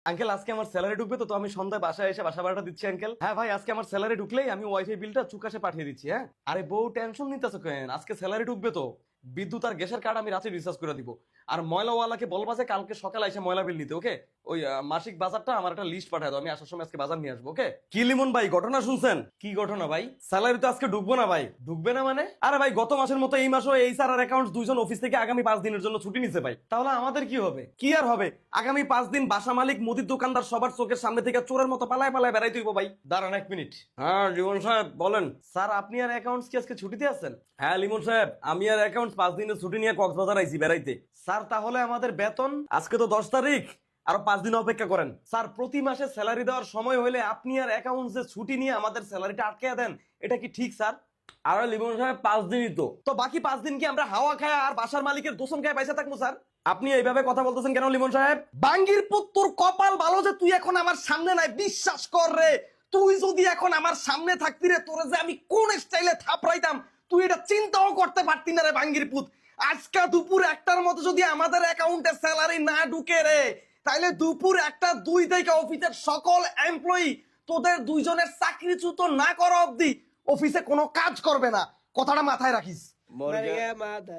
Uncle আজকে আমার salary ঢুকবে তো আমি সন্ধ্যায় বাসায় এসে বাসা ভাড়াটা দিচ্ছি আঙ্কেল। হ্যাঁ ভাই, আজকে আমার স্যালারি ঢুকলেই আমি ওয়াইফাই বিলটা চুকাশে পাঠিয়ে দিচ্ছি। হ্যাঁ আরে বউ টেনশন নিতেছো কেন, আজকে স্যালারি ঢুকবে তো বিদ্যুৎ আর গ্যাসের কার্ড আমি রাতে রিচার্জ করে দিব। আর ময়লাওয়ালাকে বলবা যে কালকে সকালে এসে ময়লা বিল নিতে। ওকে, ওই মাসিক বাজারটা আমার একটা লিস্ট পাঠায় দাও, আমি আসার সময় আজকে বাজার নিয়ে আসবো। ওকে। কি লিমন ভাই ঘটনা শুনছেন? কি ঘটনা ভাই? স্যালারি তো আজকে ঢুকবো না ভাই। ঢুকবে না মানে? আরে ভাই গত মাসের মতো এই মাসও এই স্যার আর অ্যাকাউন্টস দুইজন অফিস থেকে আগামী 5 দিনের জন্য ছুটি নিছে ভাই। তাহলে আমাদের কি হবে? কি আর হবে, আগামী 5 দিন বাসা মালিক মুদির দোকানদার সবার চোখের সামনে থেকে চোরের মতো পালায় পালায় বেড়াইতে হইব ভাই। দাঁড়ান 1 মিনিট। হ্যাঁ লিমন সাহেব বলেন। স্যার আপনি আর অ্যাকাউন্টস কি আজকে ছুটিতে আছেন? হ্যাঁ লিমন সাহেব, আমি আর অ্যাকাউন্টস 5 দিনের ছুটি নিয়ে কক্সবাজার আইছি বেড়াইতে। স্যার তাহলে আমাদের বেতন আজকে তো 10 তারিখ, আরো 5 দিন অপেক্ষা করেন। স্যার প্রতি মাসে স্যালারি দেওয়ার সময় হলে আপনি আর অ্যাকাউন্টসে ছুটি নিয়ে আমাদের স্যালারিটা আটকে দেন, এটা কি ঠিক স্যার? আরে লিমন সাহেব 5 দিনই তো বাকি 5 দিন কি আমরা হাওয়া খায় আর বাসার মালিকের দোষণ খায় পয়সা থাকবো স্যার? আপনি এইভাবে কথা বলতেছেন কেন লিমন সাহেব? বাঙ্গির পুত তোর কপাল ভালো যে তুই এখন আমার সামনে নাই, বিশ্বাস কর রে। তুই যদি এখন আমার সামনে থাকতি রে, তোরে যে আমি কোন স্টাইলে থাপড়াইতাম তুই এটা চিন্তাও করতে পারতি না রে বাঙ্গির পুত। আজকে দুপুর 1টার মতো যদি আমাদের অ্যাকাউন্টে স্যালারি না ঢুকে রে, তাইলে দুপুর 1:02 থেকে অফিসের সকল এমপ্লয়ি তোদের দুইজনের চাকরিচ্যুত না করা অবধি অফিসে কোনো কাজ করবে না, কথাটা মাথায় রাখিস। Maria Mata